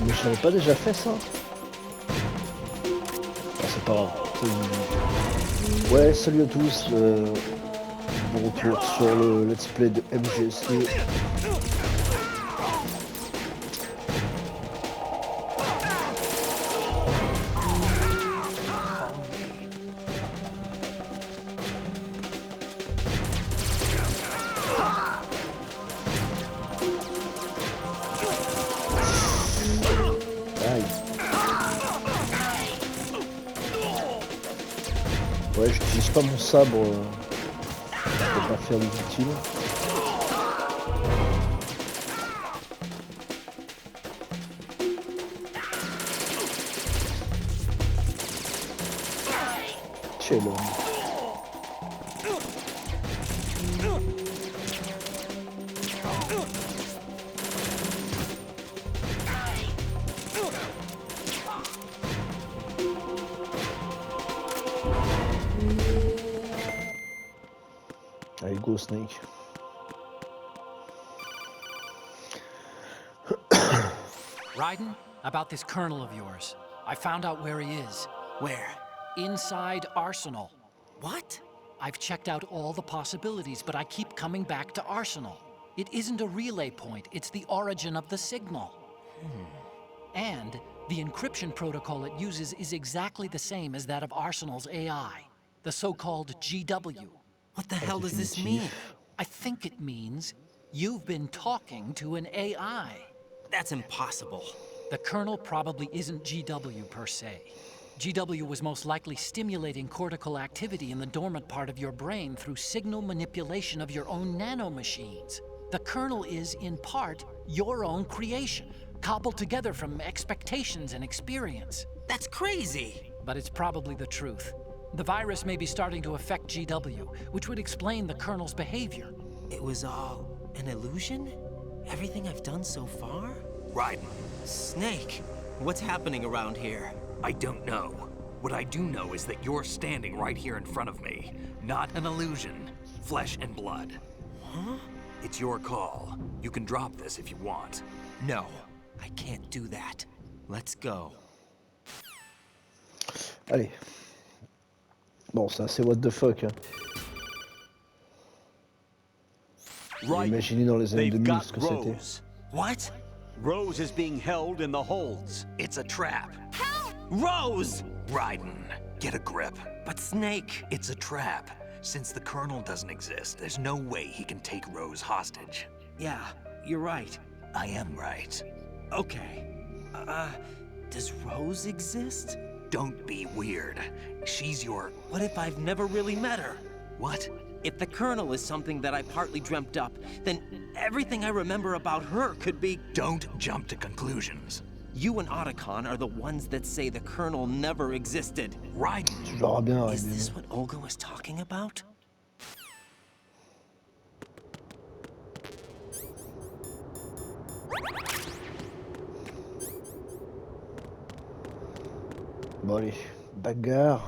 Mais je l'avais pas déjà fait ça? Ah, c'est pas grave. Ouais, salut à tous. Bon retour sur le let's play de MGS2. Aïe. Ouais, j'utilise pas mon sabre pour pas faire l'inutile. Chez l'homme. Allez, go Snake. Raiden, about this colonel of yours. I found out where he is. Where? Inside Arsenal. What? I've checked out all the possibilities, but I keep coming back to Arsenal. It isn't a relay point, it's the origin of the signal. And the encryption protocol it uses is exactly the same as that of Arsenal's AI, the so-called GW. What the hell does this mean? I think it means you've been talking to an AI. That's impossible. The Colonel probably isn't GW per se. GW was most likely stimulating cortical activity in the dormant part of your brain through signal manipulation of your own nanomachines. The Colonel is, in part, your own creation, cobbled together from expectations and experience. That's crazy! But it's probably the truth. The virus may be starting to affect GW, which would explain the Colonel's behavior. It was all an illusion? Everything I've done so far? Raiden, Snake, what's happening around here? I don't know. What I do know is that you're standing right here in front of me. Not an illusion. Flesh and blood. Huh? It's your call. You can drop this if you want. No, I can't do that. Let's go. Allez. Bon, ça c'est what the fuck. Hein. Right. Imaginez dans les années They've 2000 got ce que c'était. Rose. What? Rose is being held in the holds. It's a trap. Rose! Raiden, get a grip. But Snake... It's a trap. Since the Colonel doesn't exist, there's no way he can take Rose hostage. Yeah, you're right. I am right. Okay. Does Rose exist? Don't be weird. She's your... What if I've never really met her? What? If the Colonel is something that I partly dreamt up, then everything I remember about her could be... Don't jump to conclusions. You and Otacon are the ones that say the Colonel never existed. Raiden. Tu verras bien, Is Raiden. this what Olga was talking about? Bon allez, bagarre.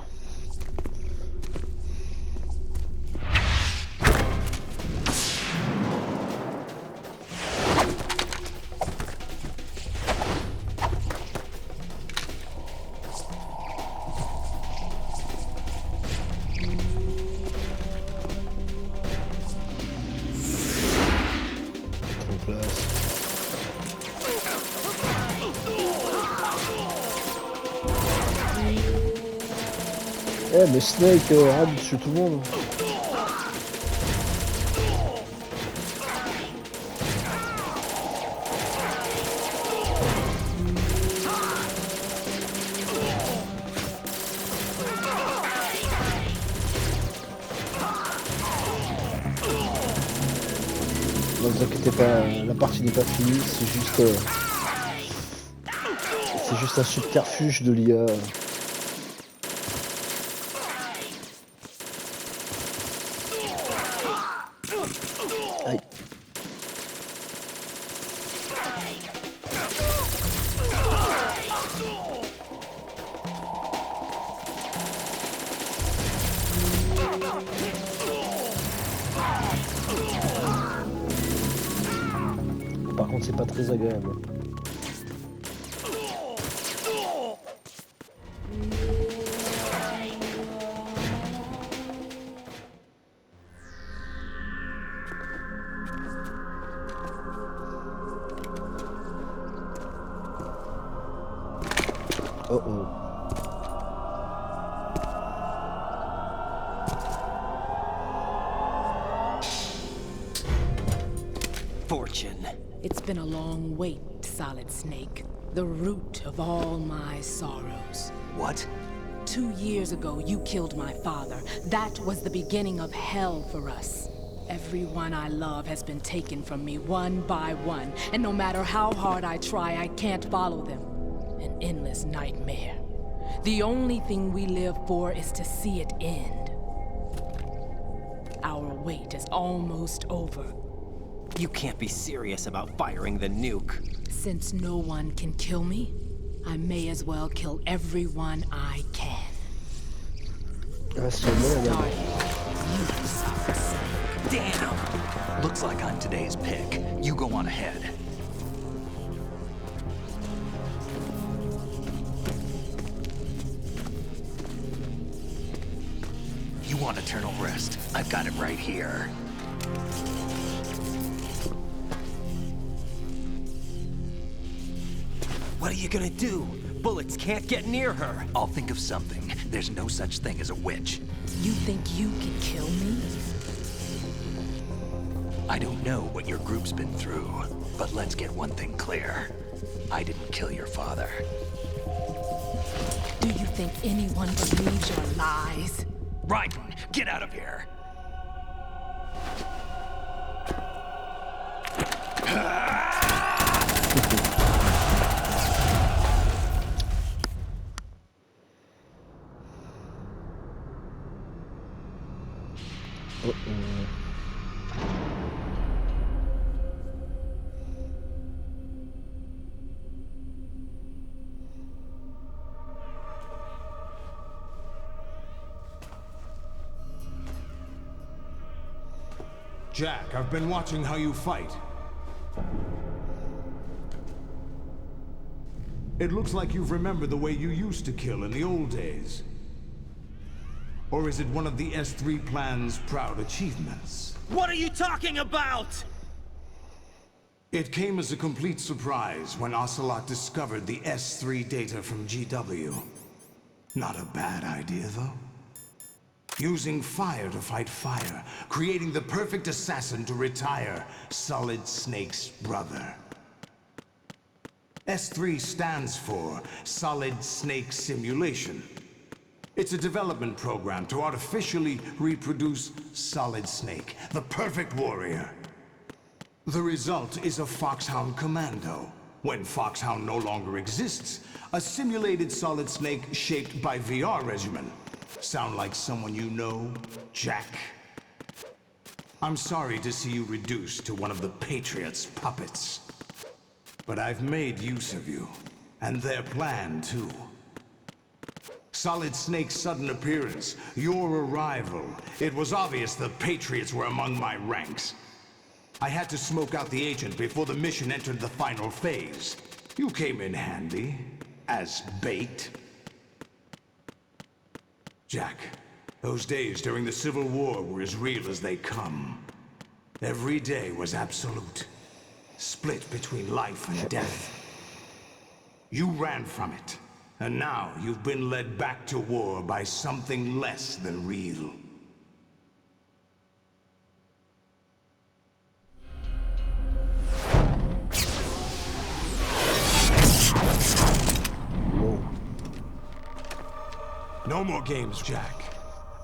Eh mais Snake, arrête de tuer tout le monde. Ne vous inquiétez pas, la partie n'est pas finie, c'est juste un subterfuge de l'IA. Aïe. par contre, c'est pas très agréable. Oh oh. Fortune. It's been a long wait, Solid Snake. The root of all my sorrows. What? 2 years ago, you killed my father. That was the beginning of hell for us. Everyone I love has been taken from me one by one, and no matter how hard I try, I can't follow them. An endless nightmare. The only thing we live for is to see it end. Our wait is almost over. You can't be serious about firing the nuke. Since no one can kill me, I may as well kill everyone I can. Ah, c'est bon, là. Starting with you, Solid Snake. Damn! Looks like I'm today's pick. You go on ahead. You want eternal rest? I've got it right here. What are you gonna do? Bullets can't get near her. I'll think of something. There's no such thing as a witch. You think you can kill me? I don't know what your group's been through, but let's get one thing clear. I didn't kill your father. Do you think anyone believes your lies? Raiden, get out of here! Oh oh. Jack, I've been watching how you fight. It looks like you've remembered the way you used to kill in the old days. Or is it one of the S3 plan's proud achievements? What are you talking about? It came as a complete surprise when Ocelot discovered the S3 data from GW. Not a bad idea, though. Using fire to fight fire, creating the perfect assassin to retire Solid Snake's brother. S3 stands for Solid Snake Simulation. It's a development program to artificially reproduce Solid Snake, the perfect warrior. The result is a Foxhound Commando. When Foxhound no longer exists, a simulated Solid Snake shaped by VR regimen. Sound like someone you know, Jack? I'm sorry to see you reduced to one of the Patriots' puppets. But I've made use of you, and their plan too. Solid Snake's sudden appearance, your arrival. It was obvious the Patriots were among my ranks. I had to smoke out the agent before the mission entered the final phase. You came in handy, as bait. Jack, those days during the Civil War were as real as they come. Every day was absolute, split between life and death. You ran from it. And now you've been led back to war by something less than real. Whoa. No more games, Jack.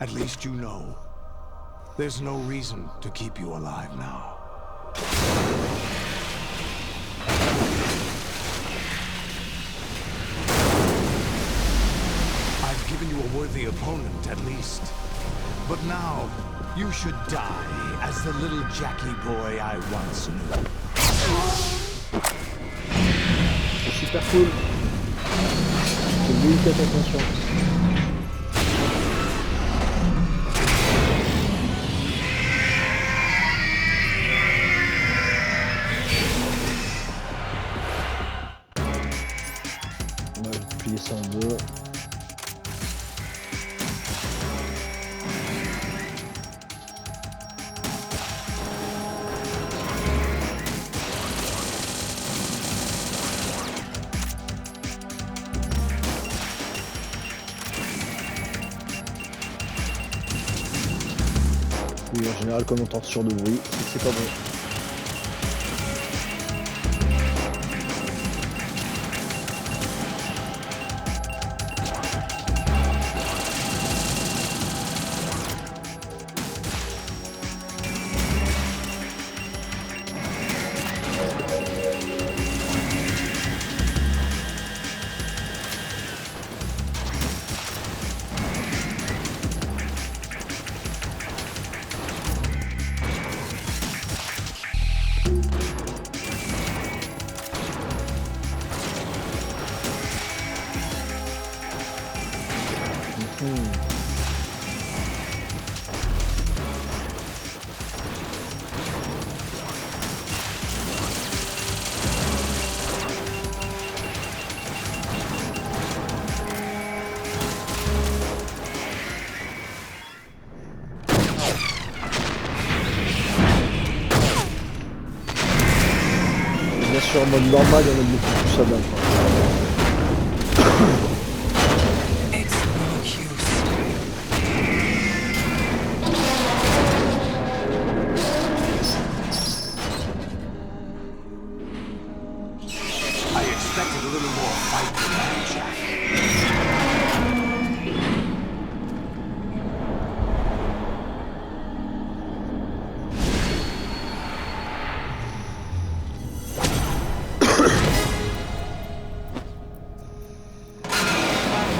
At least you know. There's no reason to keep you alive now. Given you a worthy opponent, at least. But now, you should die as the little Jackie boy I once knew. C'est super cool. C'est délicate attention. général, quand on entend ce genre de bruit, c'est pas bon. Bien sûr, en mode normal, il y en a beaucoup plus à battre. I expected a little more fight than that, Jack.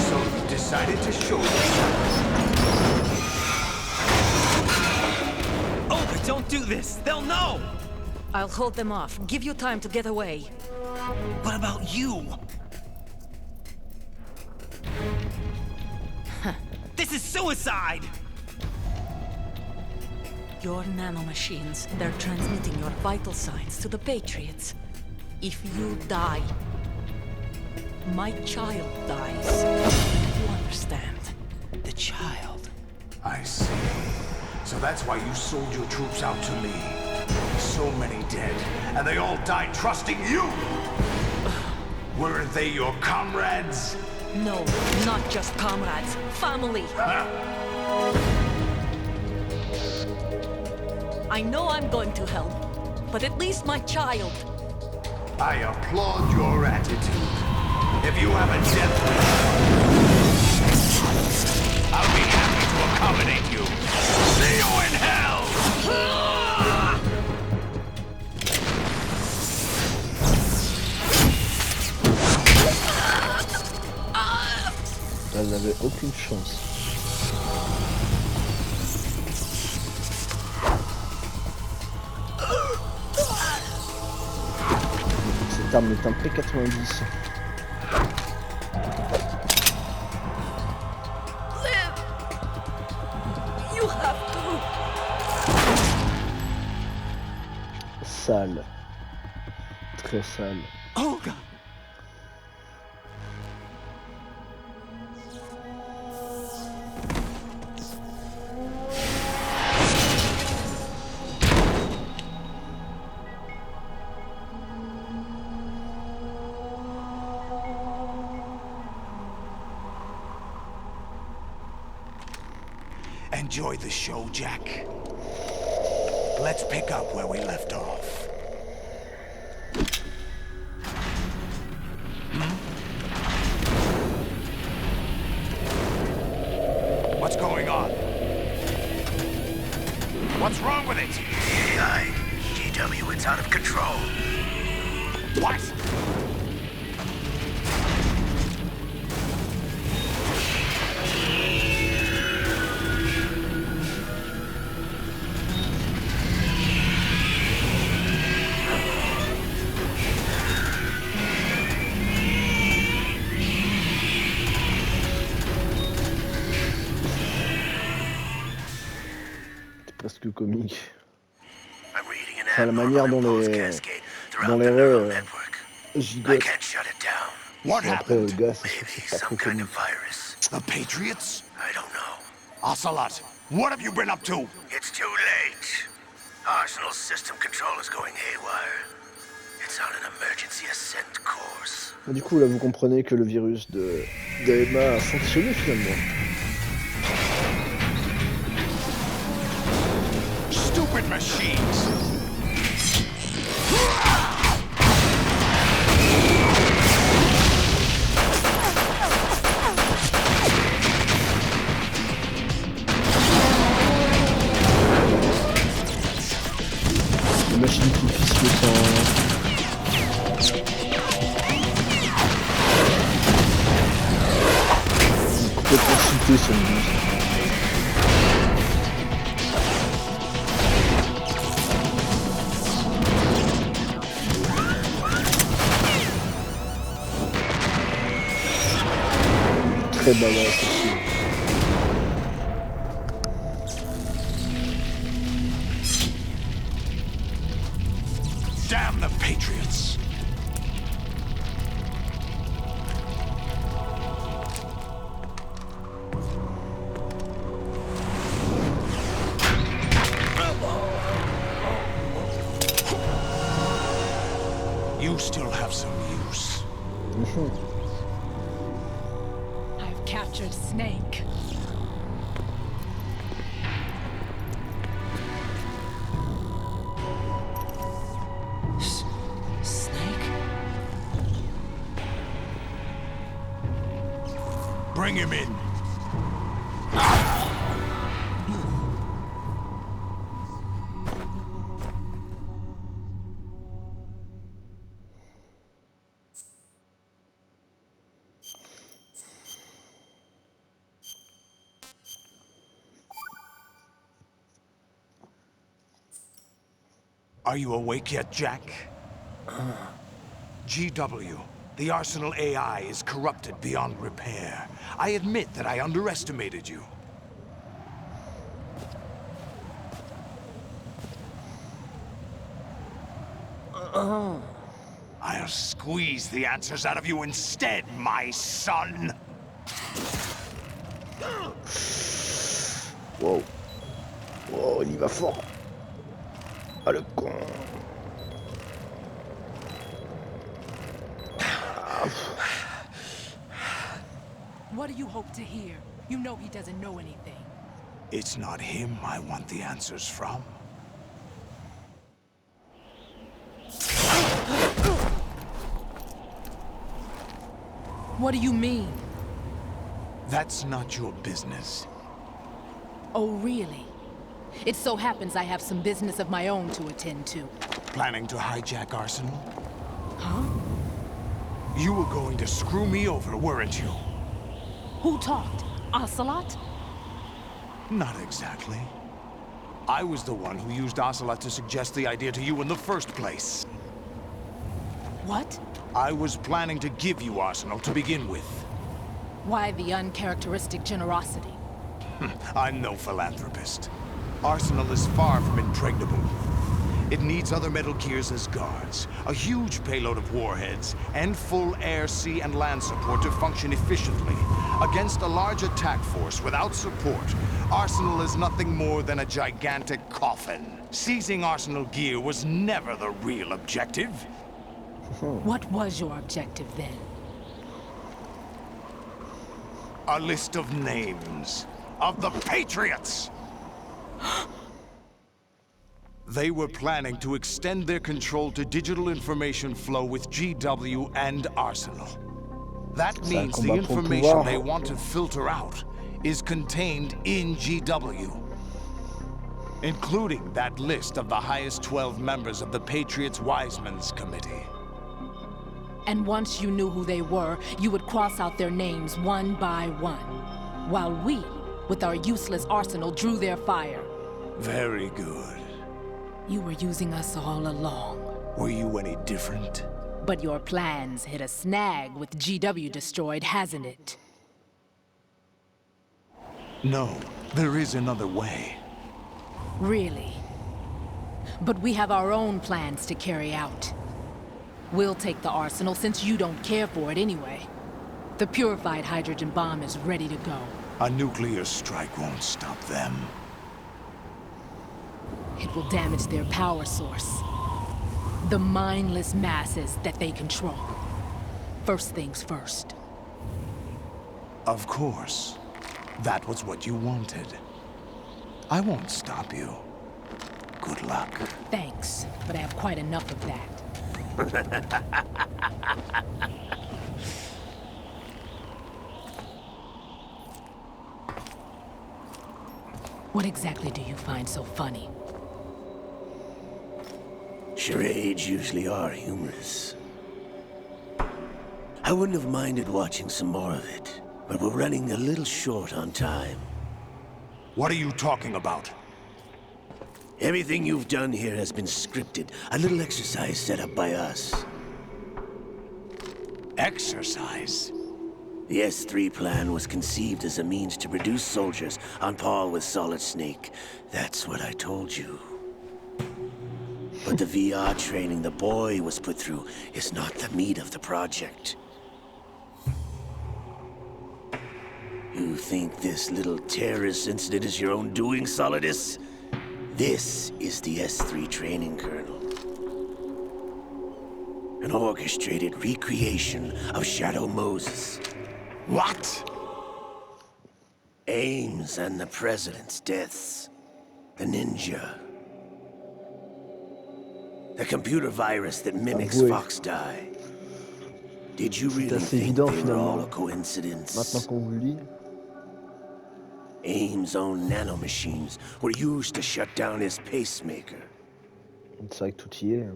So you decided to show yourself. Oh, but don't do this! They'll know! I'll hold them off. Give you time to get away. What about you? This is suicide! Your nanomachines, they're transmitting your vital signs to the Patriots. If you die, my child dies. You understand? The child. I see. So that's why you sold your troops out to me. So many dead, and they all died trusting you! Weren't they your comrades? No, not just comrades. Family. I know I'm going to help, but at least my child. I applaud your attitude. If you have a death wish, I'll be happy to accommodate you. See you in hell! Elle n'avait aucune chance. Cette arme est un P90. You have to. Sale. Très sale. Olga! Enjoy the show, Jack. Let's pick up where we left off. What's going on? What's wrong with it? AI, GW, it's out of control. What? Presque comique. I'm reading an Enfin, la manière dont abnormal les pulse cascade throughout dans the les neural raies network. I gigotent. can't shut it down. What Après, le happened? gars, c'est sûr Maybe que c'est pas trop some kind comique. of virus. The Patriots? I don't know. Ocelot, what have you been up to? It's too late. Arsenal system control is going haywire. It's on an emergency ascent course. Du coup, là, vous comprenez que le virus de Emma a fonctionné finalement. Ancient machines! Les machines qui fissent le sang. Complètement cheaté sur le bus. Très badass aussi. Damn the Patriots! You still have some use. I've captured Snake. Snake? Bring him in. Are you awake yet, Jack? GW, the Arsenal AI is corrupted beyond repair. I admit that I underestimated you. I'll squeeze the answers out of you instead, my son! Wow. Wow, il y va fort. Ah le con. What do you hope to hear? You know he doesn't know anything. It's not him I want the answers from. What do you mean? That's not your business. Oh, really? It so happens I have some business of my own to attend to. Planning to hijack Arsenal? Huh? You were going to screw me over, weren't you? Who talked? Ocelot? Not exactly. I was the one who used Ocelot to suggest the idea to you in the first place. What? I was planning to give you Arsenal to begin with. Why the uncharacteristic generosity? I'm no philanthropist. Arsenal is far from impregnable. It needs other Metal Gears as guards, a huge payload of warheads, and full air, sea, and land support to function efficiently. Against a large attack force without support, Arsenal is nothing more than a gigantic coffin. Seizing Arsenal gear was never the real objective. What was your objective then? A list of names of the Patriots! They were planning to extend their control to digital information flow with GW and Arsenal. That means the information they want to filter out is contained in GW, including that list of the highest 12 members of the Patriots Wiseman's Committee. And once you knew who they were, you would cross out their names one by one, while we, with our useless arsenal, drew their fire. Very good. You were using us all along. Were you any different? But your plans hit a snag with GW destroyed, hasn't it? No, there is another way. Really? But we have our own plans to carry out. We'll take the arsenal since you don't care for it anyway. The purified hydrogen bomb is ready to go. A nuclear strike won't stop them. It will damage their power source. The mindless masses that they control. First things first. Of course. That was what you wanted. I won't stop you. good luck. Thanks, but I have quite enough of that. What exactly do you find so funny? Charades usually are humorous. I wouldn't have minded watching some more of it, but we're running a little short on time. What are you talking about? Everything you've done here has been scripted. A little exercise set up by us. Exercise? The S3 plan was conceived as a means to produce soldiers on par with Solid Snake. That's what I told you. But the VR training the boy was put through is not the meat of the project. You think this little terrorist incident is your own doing, Solidus? This is the S3 training kernel. An orchestrated recreation of Shadow Moses. What? Ames and the President's deaths. The ninja. The computer virus that mimics Fox-Die. Did you really think they were all a coincidence? Maintenant qu'on vous le dit. Ames' own nanomachines were used to shut down his pacemaker. C'est vrai que tout y est.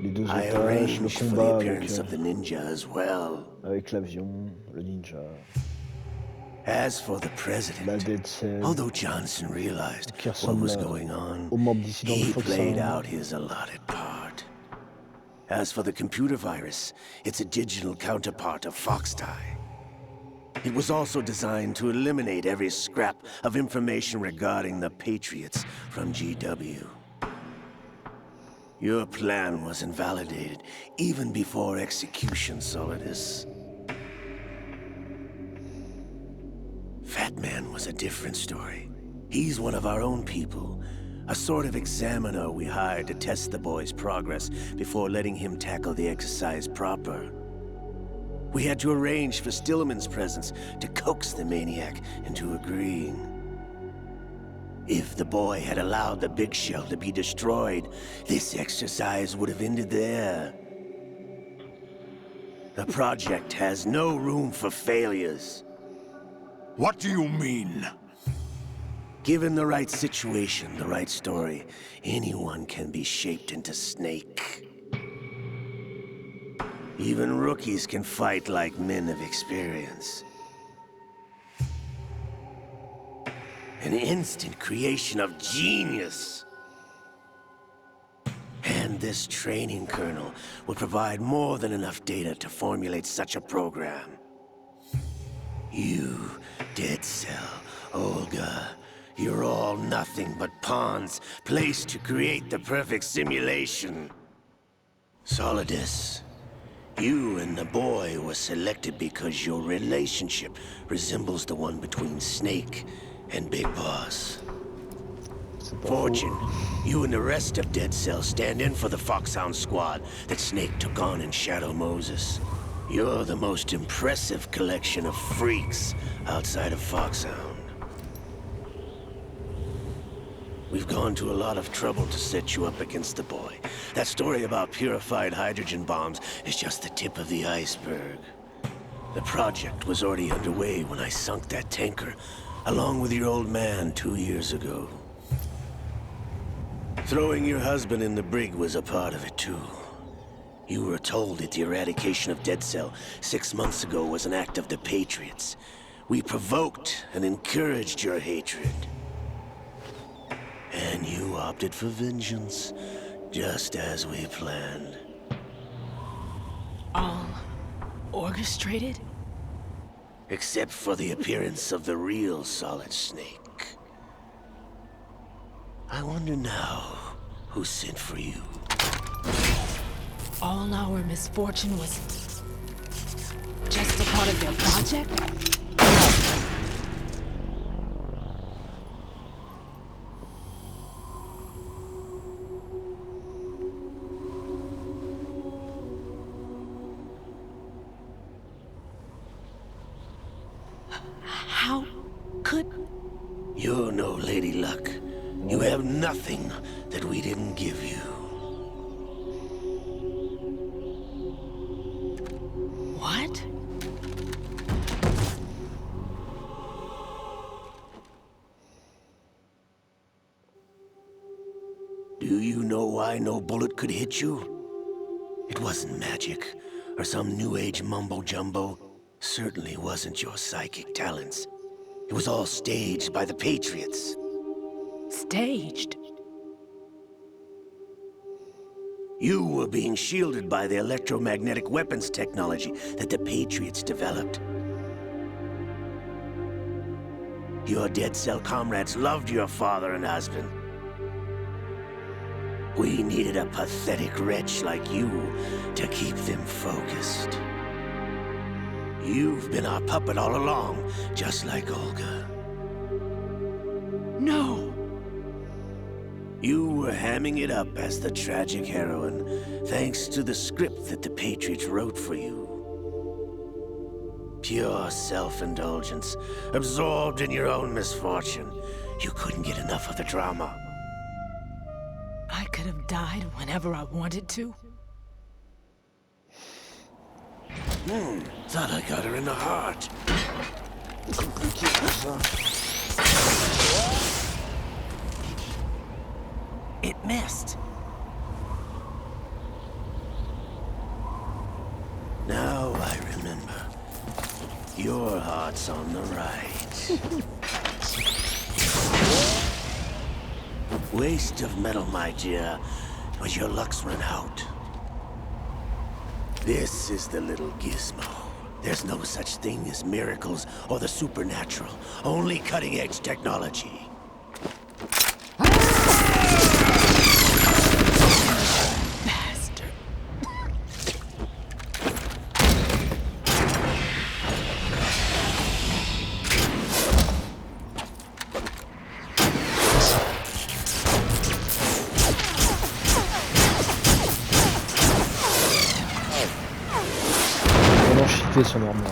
Les deux I otages, le arranged for the combat appearance of the ninja as well. avec l'avion, le ninja, As for the la president, Dead Cell, although Johnson realized qui what was ressemble going on, au mob dissident de he Fox played Sound. out his allotted part. As for the computer virus, it's a digital counterpart of Fox-Die. It was also designed to eliminate every scrap of information regarding the Patriots from GW. Your plan was invalidated even before execution, Solidus. Fat Man was a different story. He's one of our own people, a sort of examiner we hired to test the boy's progress before letting him tackle the exercise proper. We had to arrange for Stillman's presence to coax the maniac into agreeing. If the boy had allowed the big shell to be destroyed, this exercise would have ended there. The project has no room for failures. What do you mean? Given the right situation, the right story, anyone can be shaped into Snake. Even rookies can fight like men of experience. An instant creation of genius. And this training kernel will provide more than enough data to formulate such a program. You, Dead Cell, Olga, you're all nothing but pawns placed to create the perfect simulation. Solidus, you and the boy were selected because your relationship resembles the one between Snake and Big Boss. Fortune, you and the rest of Dead Cell stand in for the Foxhound squad that Snake took on in Shadow Moses. You're the most impressive collection of freaks outside of Foxhound. We've gone to a lot of trouble to set you up against the boy. That story about purified hydrogen bombs is just the tip of the iceberg. The project was already underway when I sunk that tanker, along with your old man 2 years ago. Throwing your husband in the brig was a part of it too. You were told that the eradication of Dead Cell 6 months ago was an act of the Patriots. We provoked and encouraged your hatred. And you opted for vengeance, just as we planned. All orchestrated? Except for the appearance of the real Solid Snake. I wonder now who sent for you. All our misfortune was just a part of their project? How could... You're no Lady Luck. You have nothing that we didn't give you. What? Do you know why no bullet could hit you? It wasn't magic, or some new age mumbo-jumbo. Certainly wasn't your psychic talents. It was all staged by the Patriots. Staged? You were being shielded by the electromagnetic weapons technology that the Patriots developed. Your dead cell comrades loved your father and husband. We needed a pathetic wretch like you to keep them focused. You've been our puppet all along, just like Olga. No! You were hamming it up as the tragic heroine, thanks to the script that the Patriots wrote for you. Pure self-indulgence, absorbed in your own misfortune. You couldn't get enough of the drama. I could have died whenever I wanted to. Thought I got her in the heart. It missed. Now I remember. Your heart's on the right. Waste of metal, my dear, but your luck's run out. This is the little gizmo. There's no such thing as miracles or the supernatural, only cutting-edge technology. Bastard. Vraiment cheaté son armure.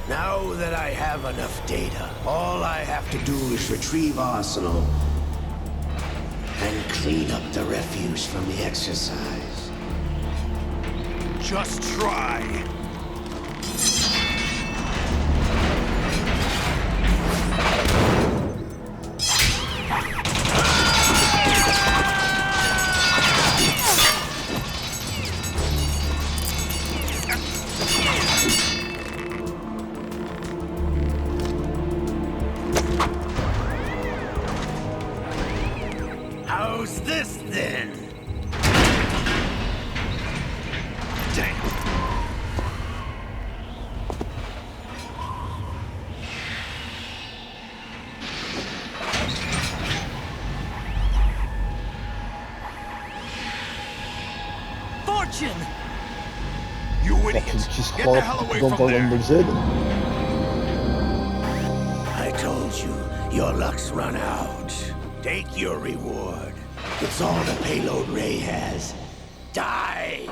Now that I have enough data, all I have to do is retrieve Arsenal and clean up the refuse from the exercise. Just try. How's this then? Damn. Fortune! You Alors idiot! qui se Get croit the hell away dans from Dragon Ball there! Z. I told you, your luck's run out. Take your reward. It's all the payload Ray has. Die!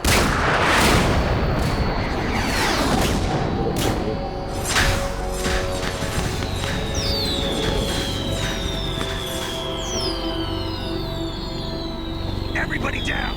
Everybody down!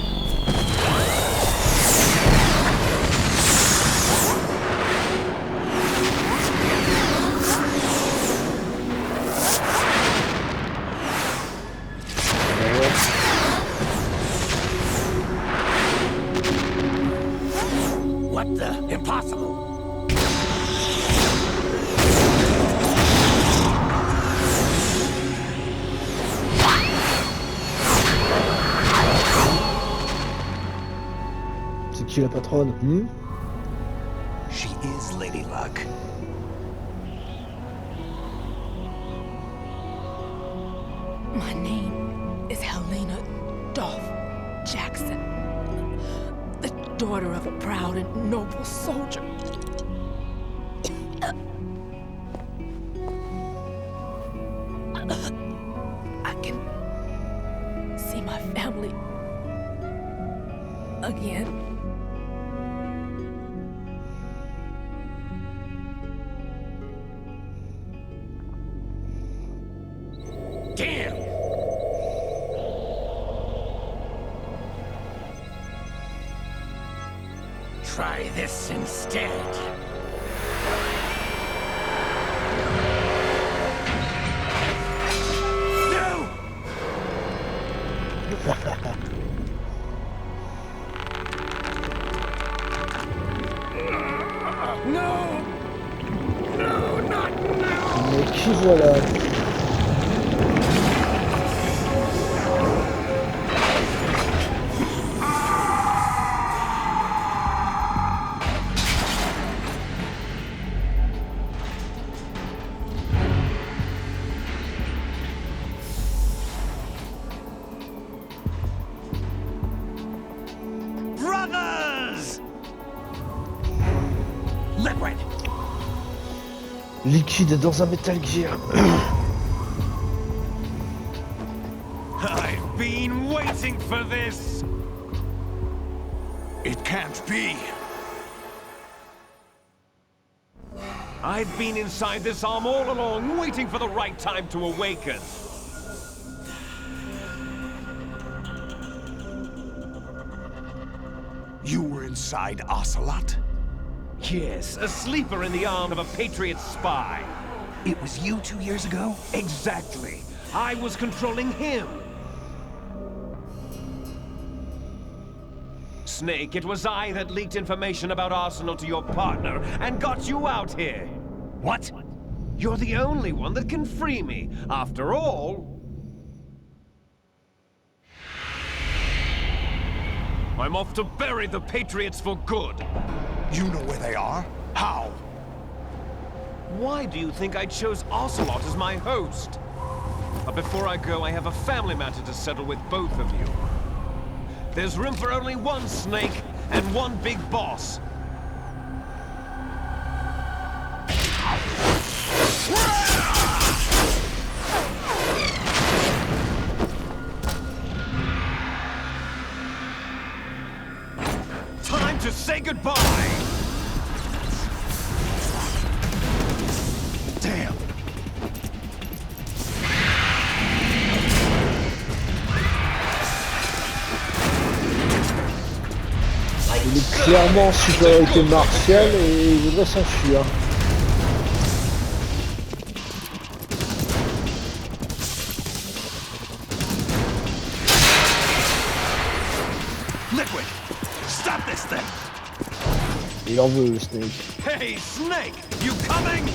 What the? Impossible! C'est qui la patronne? She is Lady Luck. My name is Helena Dolph Jackson. daughter of a proud and noble soldier. I can see my family again. Damn! Try this instead. No! No! No, not now! Mais qui voilà? Brothers! Liquid! Liquide dans un Metal Gear. I've been waiting for this! It can't be. I've been inside this arm all along, waiting for the right time to awaken. You were inside Ocelot? Yes, a sleeper in the arm of a Patriot spy. It was you 2 years ago? Exactly. I was controlling him. Snake, it was I that leaked information about Arsenal to your partner and got you out here. What? You're the only one that can free me. After all, I'm off to bury the Patriots for good. You know where they are? How? Why do you think I chose Ocelot as my host? But before I go, I have a family matter to settle with both of you. There's room for only one Snake and one big boss. Time to say goodbye! Damn. Il est clairement en supériorité martiale et il voudrait s'enfuir. Liquid! Stop this thing! Il en veut, le Snake. Hey, Snake! You coming?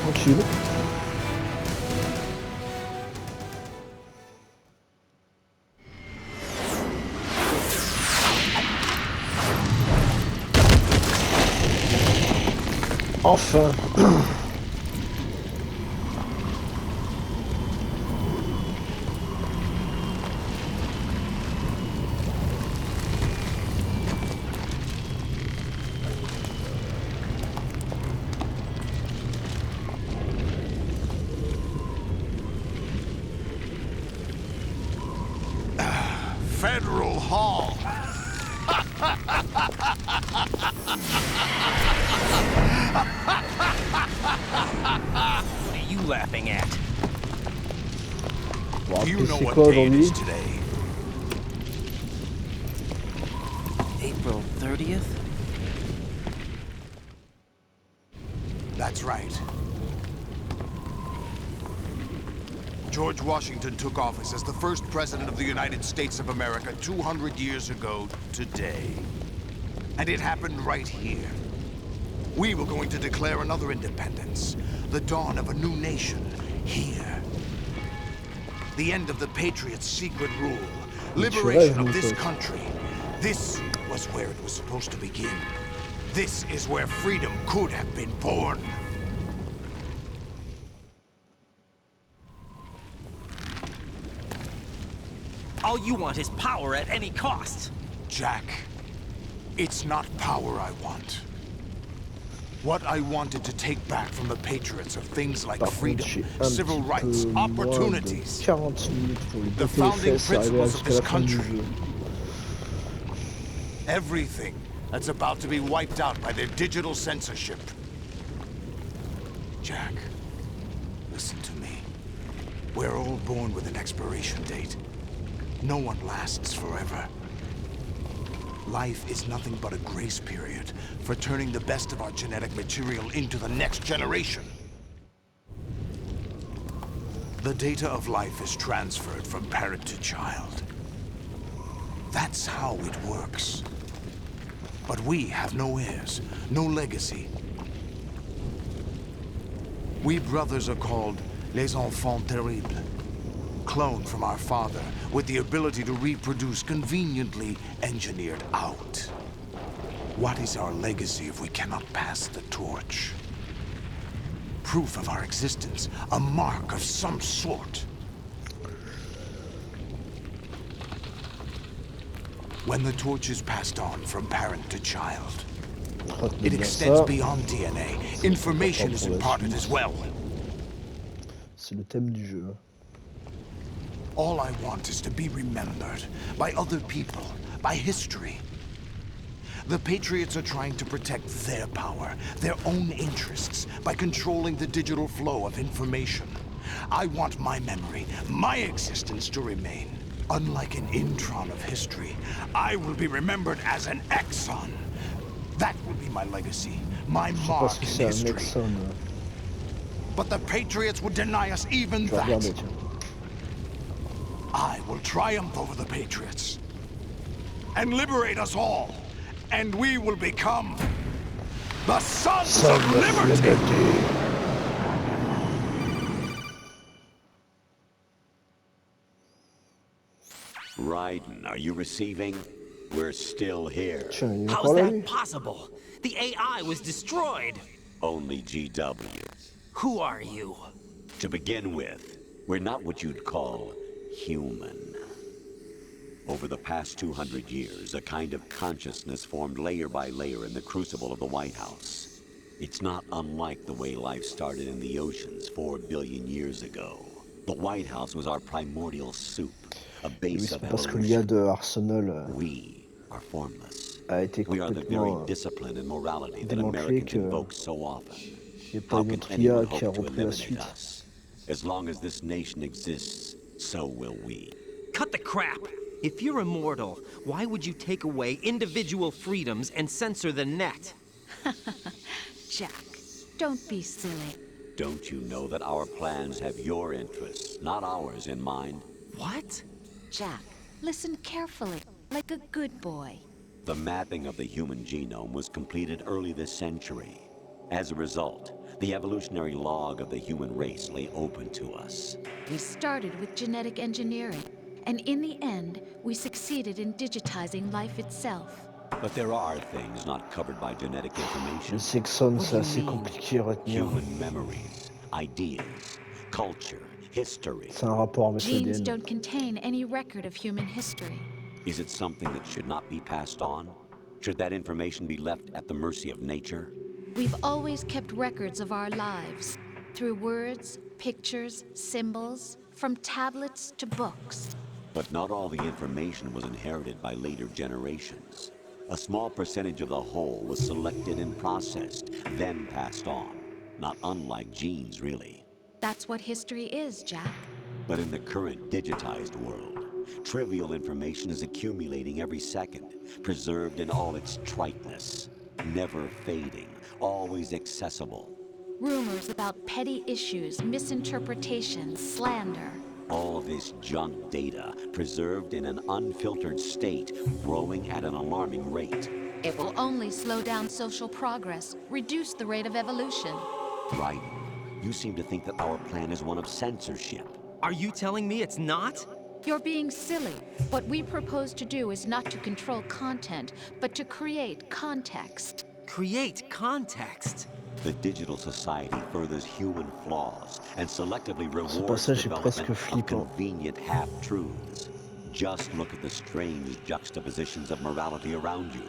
Tranquille. Enfin. Federal Hall. What are you laughing at? Bon, Do you puis know c'est what quoi day it aujourd'hui? is today? April 30th? That's right. George Washington took office as the first president of the United States of America 200 years ago today. And it happened right here. We were going to declare another independence, the dawn of a new nation, here. The end of the Patriots' secret rule, liberation of this country. This was where it was supposed to begin. This is where freedom could have been born. All you want is power at any cost. Jack, it's not power I want. What I wanted to take back from the Patriots are things like Par contre, freedom, j'ai un civil petit rights, peu moins de opportunities. 40 minutes pour lui The péter les founding fesses et arriver principles of jusqu'à this la fin du country. jeu. Everything that's about to be wiped out by their digital censorship. Jack, listen to me. We're all born with an expiration date. No one lasts forever. Life is nothing but a grace period for turning the best of our genetic material into the next generation. The data of life is transferred from parent to child. That's how it works. But we have no heirs, no legacy. We brothers are called les enfants terribles. Cloned from our father, with the ability to reproduce conveniently engineered out. What is our legacy if we cannot pass the torch? Proof of our existence, a mark of some sort. When the torch is passed on from parent to child, it extends beyond DNA. Information is imparted as well. C'est le thème du jeu. All I want is to be remembered by other people, by history. The Patriots are trying to protect their power, their own interests, by controlling the digital flow of information. I want my memory, my existence to remain. Unlike an intron of history, I will be remembered as an exon. That will be my legacy, my mark in history. But the Patriots would deny us even that. I will triumph over the Patriots and liberate us all, and we will become the Sons of Liberty! Raiden, are you receiving? We're still here. How's that possible? The AI was destroyed. Only GW. Who are you? To begin with, we're not what you'd call human. Over the past 200 years, a kind of consciousness formed layer by layer in the crucible of the White House. It's not unlike the way life started in the oceans 4 billion years ago. The White House was our primordial soup, a base of evolution. We are formless. We are the very discipline and morality that Americans invoke so often. How can anyone hope to eliminate us? As long as this nation exists, so will we. Cut the crap! If you're immortal, why would you take away individual freedoms and censor the net? Jack, don't be silly. Don't you know that our plans have your interests, not ours, in mind? What? Jack, listen carefully, like a good boy. The mapping of the human genome was completed early this century. As a result, the evolutionary log of the human race lay open to us. We started with genetic engineering, and in the end, we succeeded in digitizing life itself. But there are things not covered by genetic information. Les Sexons, c'est assez compliqué à retenir. Human memories, ideas, culture, history. C'est un rapport avec Genes l'ADN. don't contain any record of human history. Is it something that should not be passed on? Should that information be left at the mercy of nature? We've always kept records of our lives, through words, pictures, symbols, from tablets to books. But not all the information was inherited by later generations. A small percentage of the whole was selected and processed, then passed on. Not unlike genes, really. That's what history is, Jack. But in the current digitized world, trivial information is accumulating every second, preserved in all its triteness, never fading, always accessible. Rumors about petty issues, misinterpretations, slander. All this junk data, preserved in an unfiltered state, growing at an alarming rate. It will only slow down social progress, reduce the rate of evolution. Right. You seem to think that our plan is one of censorship. Are you telling me it's not? You're being silly. What we propose to do is not to control content, but to create context. Create context? The digital society furthers human flaws and selectively Ce rewards passage est development presque of flippant. convenient half-truths. Just look at the strange juxtapositions of morality around you.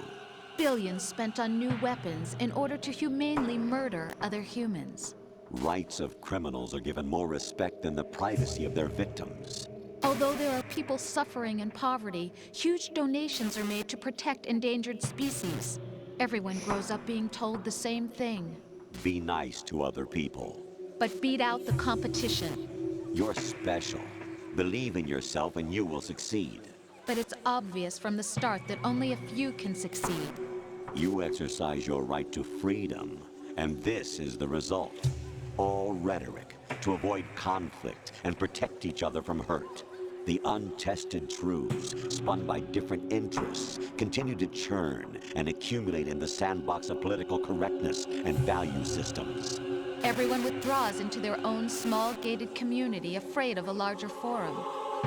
Billions spent on new weapons in order to humanely murder other humans. Rights of criminals are given more respect than the privacy of their victims. Although there are people suffering in poverty, huge donations are made to protect endangered species. Everyone grows up being told the same thing. Be nice to other people. But beat out the competition. You're special. Believe in yourself and you will succeed. But it's obvious from the start that only a few can succeed. You exercise your right to freedom, and this is the result. All rhetoric to avoid conflict and protect each other from hurt. The untested truths, spun by different interests, continue to churn and accumulate in the sandbox of political correctness and value systems. Everyone withdraws into their own small gated community, afraid of a larger forum.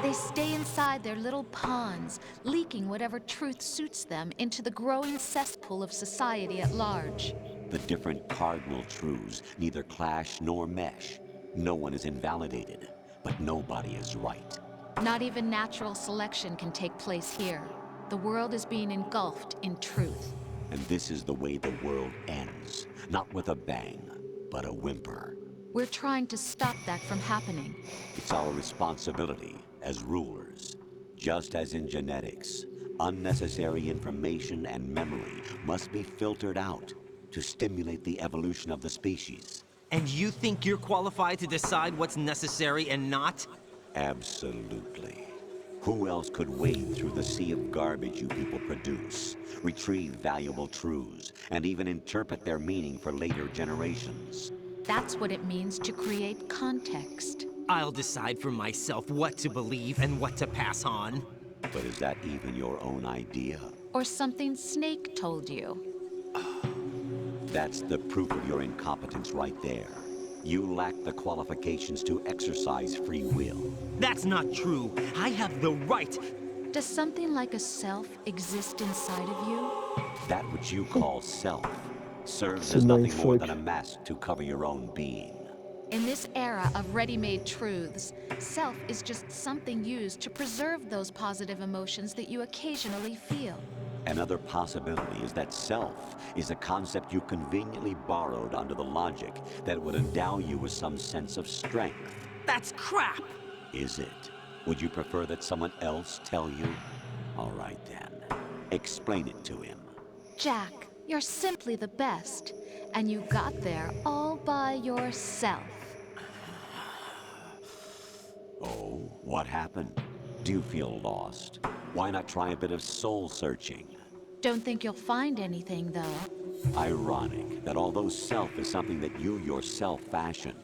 They stay inside their little ponds, leaking whatever truth suits them into the growing cesspool of society at large. The different cardinal truths neither clash nor mesh. No one is invalidated, but nobody is right. Not even natural selection can take place here. The world is being engulfed in truth. And this is the way the world ends. Not with a bang, but a whimper. We're trying to stop that from happening. It's our responsibility as rulers. Just as in genetics, unnecessary information and memory must be filtered out to stimulate the evolution of the species. And you think you're qualified to decide what's necessary and not? Absolutely. Who else could wade through the sea of garbage you people produce, retrieve valuable truths, and even interpret their meaning for later generations? That's what it means to create context. I'll decide for myself what to believe and what to pass on. But is that even your own idea? Or something Snake told you? That's the proof of your incompetence right there. You lack the qualifications to exercise free will. That's not true. I have the right. Does something like a self exist inside of you? That which you call self serves C'est as nothing more mindfuck. than a mask to cover your own being. In this era of ready-made truths, self is just something used to preserve those positive emotions that you occasionally feel. Another possibility is that self is a concept you conveniently borrowed under the logic that would endow you with some sense of strength. That's crap! Is it? Would you prefer that someone else tell you? All right then. Explain it to him. Jack, you're simply the best, and you got there all by yourself. Oh, what happened? Do you feel lost? Why not try a bit of soul searching? Don't think you'll find anything, though. Ironic that although self is something that you yourself fashioned,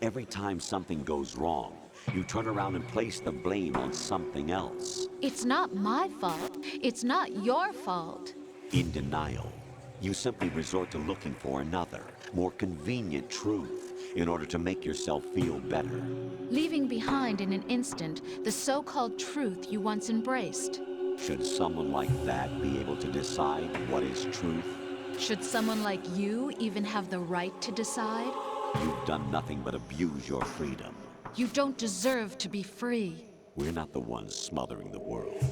every time something goes wrong, you turn around and place the blame on something else. It's not my fault. It's not your fault. In denial, you simply resort to looking for another, more convenient truth in order to make yourself feel better. Leaving behind in an instant the so-called truth you once embraced. Should someone like that be able to decide what is truth? Should someone like you even have the right to decide? You've done nothing but abuse your freedom. You don't deserve to be free. We're not the ones smothering the world.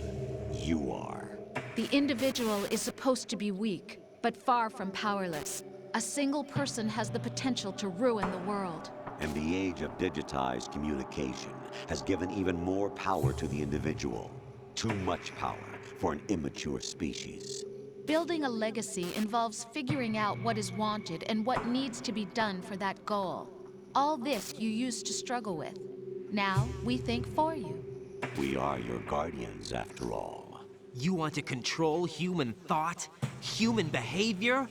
You are. The individual is supposed to be weak, but far from powerless. A single person has the potential to ruin the world. And the age of digitized communication has given even more power to the individual. Too much power for an immature species. Building a legacy involves figuring out what is wanted and what needs to be done for that goal. All this you used to struggle with. Now, we think for you. We are your guardians, after all. You want to control human thought? Human behavior?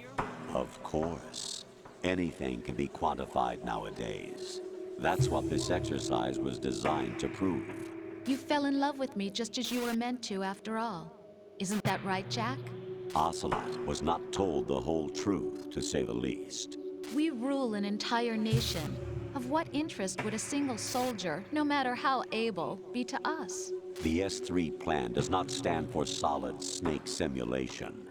Of course. Anything can be quantified nowadays. That's what this exercise was designed to prove. You fell in love with me just as you were meant to, after all. Isn't that right, Jack? Ocelot was not told the whole truth, to say the least. We rule an entire nation. Of what interest would a single soldier, no matter how able, be to us? The S3 plan does not stand for solid snake simulation.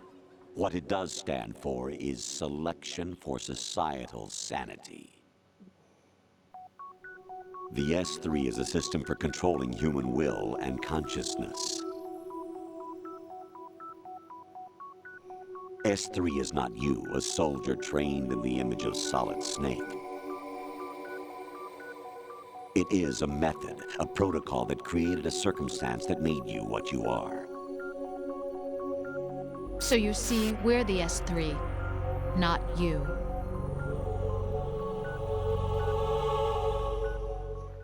What it does stand for is selection for societal sanity. The S3 is a system for controlling human will and consciousness. S3 is not you, a soldier trained in the image of Solid Snake. It is a method, a protocol that created a circumstance that made you what you are. So you see, we're the S3, not you.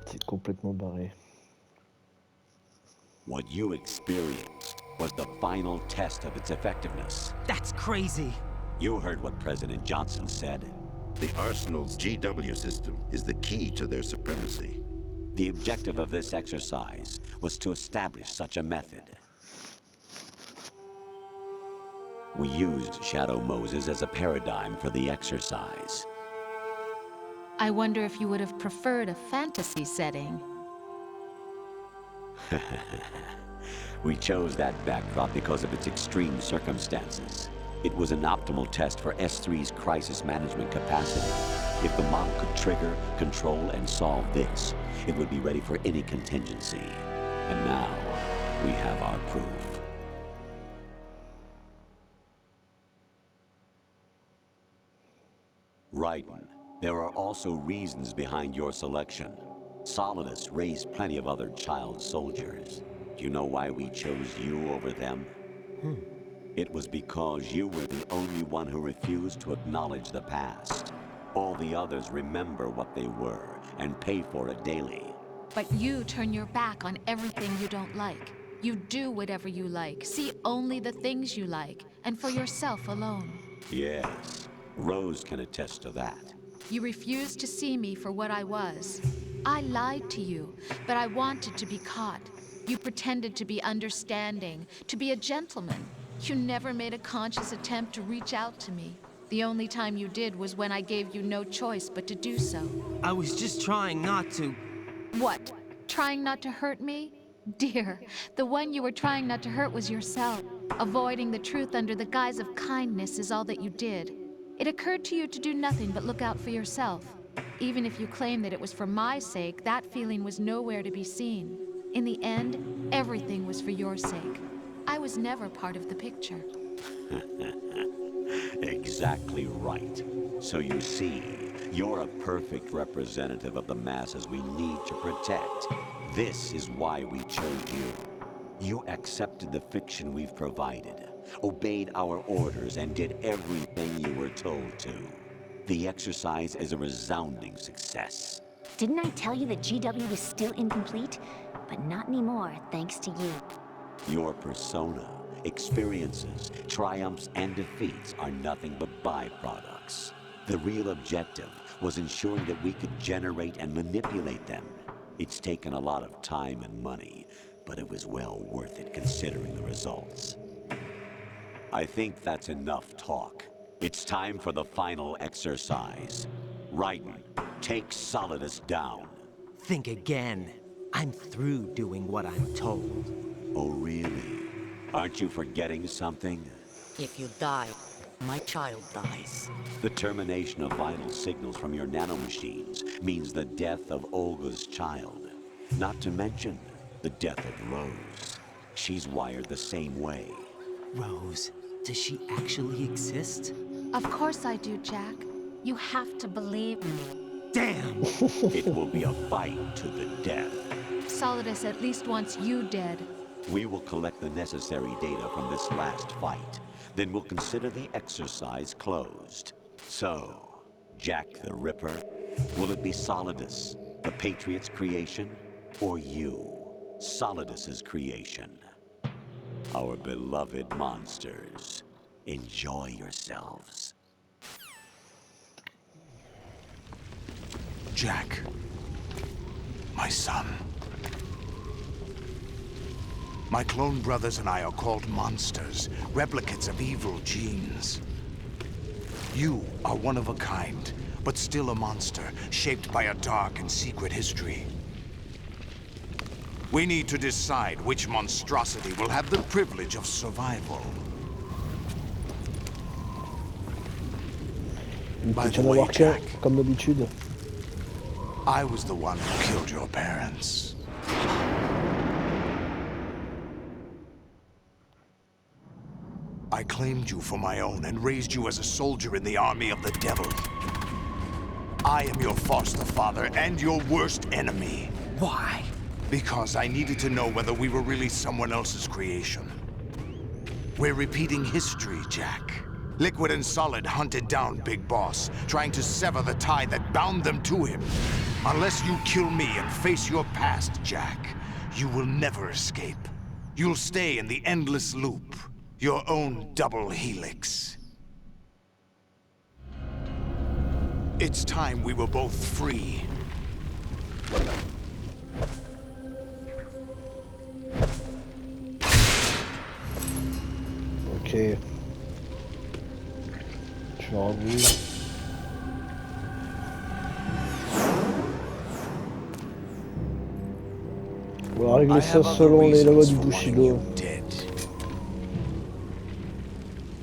C'est complètement barré. What you experienced was the final test of its effectiveness. That's crazy. You heard what President Johnson said. The Arsenal's GW system is the key to their supremacy. The objective of this exercise was to establish such a method. We used Shadow Moses as a paradigm for the exercise. I wonder if you would have preferred a fantasy setting. We chose that backdrop because of its extreme circumstances. It was an optimal test for S3's crisis management capacity. If the model could trigger, control, and solve this, it would be ready for any contingency. And now, we have our proof. Raiden, there are also reasons behind your selection. Solidus raised plenty of other child soldiers. Do you know why we chose you over them? It was because you were the only one who refused to acknowledge the past. All the others remember what they were and pay for it daily. But you turn your back on everything you don't like. You do whatever you like, see only the things you like, and for yourself alone. Yes, Rose can attest to that. You refused to see me for what I was. I lied to you, but I wanted to be caught. You pretended to be understanding, to be a gentleman. You never made a conscious attempt to reach out to me. The only time you did was when I gave you no choice but to do so. I was just trying not to... What? Trying not to hurt me? Dear, the one you were trying not to hurt was yourself. Avoiding the truth under the guise of kindness is all that you did. It occurred to you to do nothing but look out for yourself. Even if you claim that it was for my sake, that feeling was nowhere to be seen. In the end, everything was for your sake. I was never part of the picture. Exactly right. So you see, you're a perfect representative of the masses we need to protect. This is why we chose you. You accepted the fiction we've provided, obeyed our orders, and did everything you were told to. The exercise is a resounding success. Didn't I tell you that GW was still incomplete? But not anymore, thanks to you. Your persona, experiences, triumphs, and defeats are nothing but byproducts. The real objective was ensuring that we could generate and manipulate them. It's taken a lot of time and money, but it was well worth it considering the results. I think that's enough talk. It's time for the final exercise. Raiden, take Solidus down. Think again. I'm through doing what I'm told. Oh, really? Aren't you forgetting something? If you die, my child dies. The termination of vital signals from your nanomachines means the death of Olga's child. Not to mention the death of Rose. She's wired the same way. Rose, does she actually exist? Of course I do, Jack. You have to believe me. Damn! It will be a fight to the death. Solidus at least wants you dead. We will collect the necessary data from this last fight. then we'll consider the exercise closed. So, Jack the Ripper, will it be Solidus, the Patriot's creation, or you, Solidus's creation? Our beloved monsters, enjoy yourselves. Jack, my son. My clone brothers and I are called monsters, replicates of evil genes. You are one of a kind, but still a monster, shaped by a dark and secret history. We need to decide which monstrosity will have the privilege of survival. By the way, Jack, comme d'habitude. I was the one who killed your parents. I claimed you for my own and raised you as a soldier in the army of the devil. I am your foster father and your worst enemy. Why? Because I needed to know whether we were really someone else's creation. We're repeating history, Jack. Liquid and Solid hunted down Big Boss, trying to sever the tie that bound them to him. Unless you kill me and face your past, Jack, you will never escape. You'll stay in the endless loop. Your own double helix. It's time we were both free. Ok. Je vais revenir. On va régler ça selon les lois du Bushido.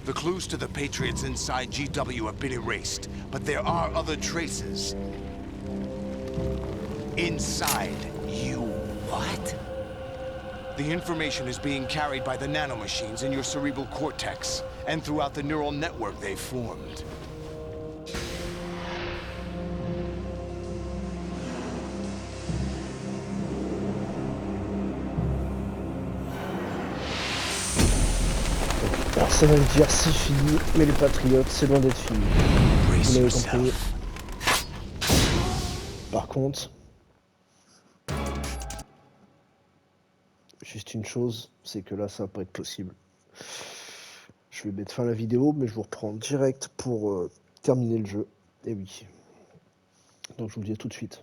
The clues to the Patriots inside GW have been erased, but there are other traces. Inside you. What? The information is being carried by the nanomachines in your cerebral cortex, and throughout the neural network they've formed. Personne va me dire c'est fini, mais les Patriotes, c'est loin d'être fini. Vous l'avez compris. Par contre, juste une chose, c'est que là, ça va pas être possible. Je vais mettre fin à la vidéo, mais je vous reprends direct pour terminer le jeu. Et oui. Donc je vous le dis à tout de suite.